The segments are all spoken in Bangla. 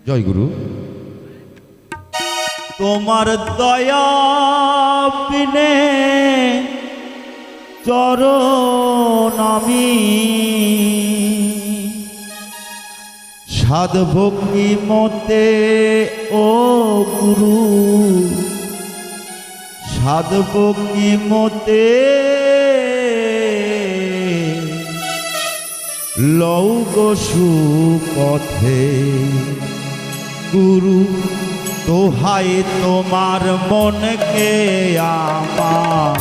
জয় গুরু। তোমার দয়া বিনে চরণ আমি সাধব কি মতে ও গুরু, সাধব কি মতে লও গো সুপথে। গুরু দোহাই তোমার মনকে আমার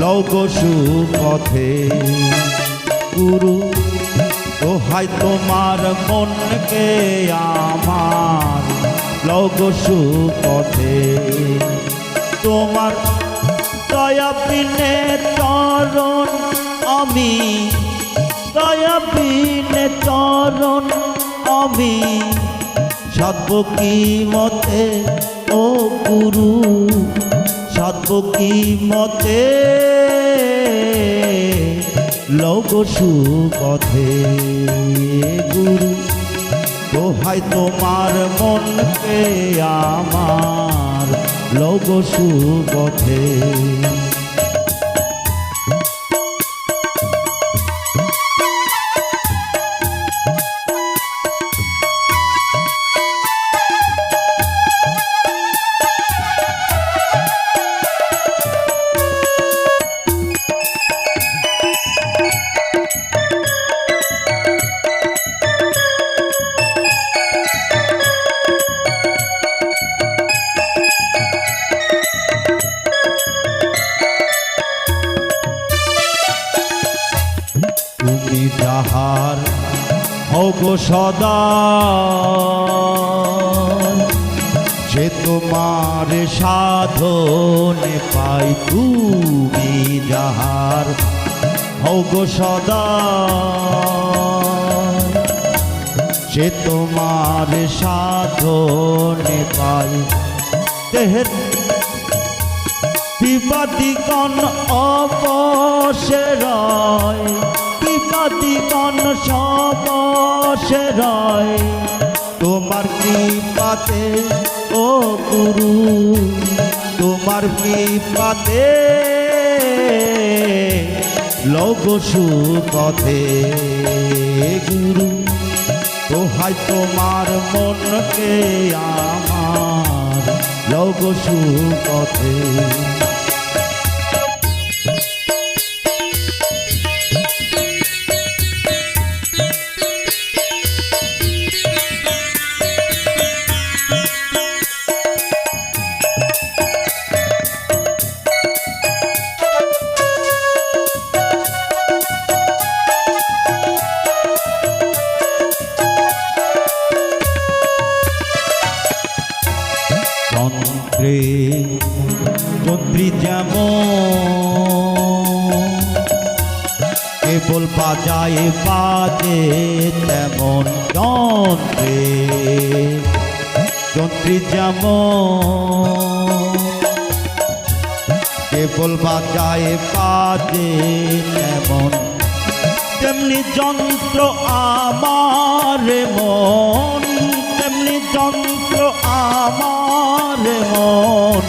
লও গো সুপথে। গুরু দোহাই তোমার মনকে আমার লও গো সুপথে। তোমার দয়া বিনে চরণ আমি, দয়া বিনে চরণ আমি সাধব কি মতে ও গুরু, সাধব কি মতে লও গো সুপথে। গুরু দোহাই তোমার মনকে আমার লও গো সুপথে। তুমি যাহার হও গো সদা, যে তোমার সাধনে পাই। তুমি যাহার হও গো সদা, যে তোমার সাধনে পাই। দেহের বিবাদীগণ অবশ্যে রয়, বিবাদীগণ সবশ্যে রয় তোমার কৃপাতে ও গুরু, তোমার কৃপাতে লও গো সুপথে। গুরু দোহাই তোমার মনকে আমার লও গো সুপথে। যন্ত্রী যেমন কেবল বাজায় বাজে তেমন যন্ত্রে, যন্ত্রী যেমন কেবল বাজায় বাজে তেমন, তেমনি যন্ত্র আমার মন, তেমনি যন্ত্র আমার মন।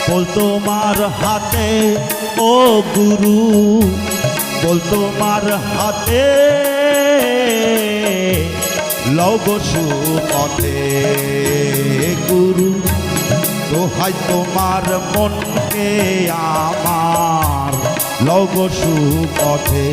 বল তোমার হাতে ও গুরু, বল তোমার হাতে লও গো সুপথে। গুরু দোহাই তোমার মনকে আমার লও গো সুপথে।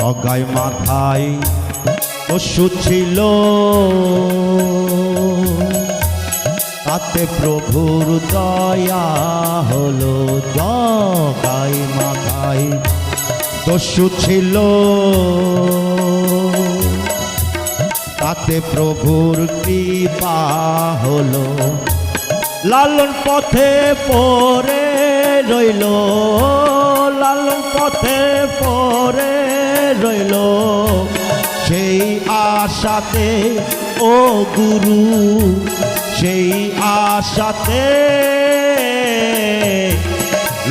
গগায় মাথায় পশু ছিল, তাতে প্রভুর দয়া হলো। গগায় মাথায় পশু ছিল, তাতে প্রভুর কৃপা হলো। লালন পথে পড়ে রইল, লালন পথে পড়ে রইল, সেই আশাতে ও গুরু, সেই আশাতে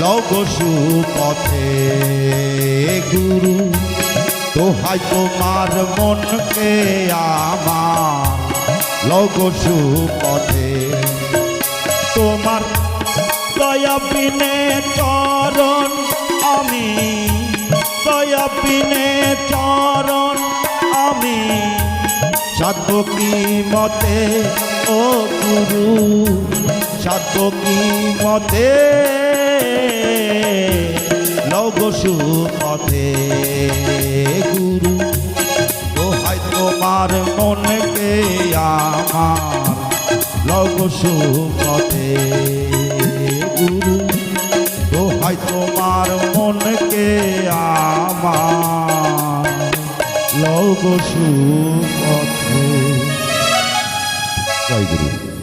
লগসু পথে গুরু। দোহাই তোমার মনকে আমার লগসু পথে, তোমার দয়া বিনে চরণ আমি, দয়া বিনে চরণ আমি, সাধ্য কি মতে ও গুরু, সাধ্য কি মতে লগসু পথে গুরু। দোহাই তোমার মনকে আমার লগসু পথে গুরু। দোহাই তোমার মনকে আমার লগসু পথে। জয় গুরু।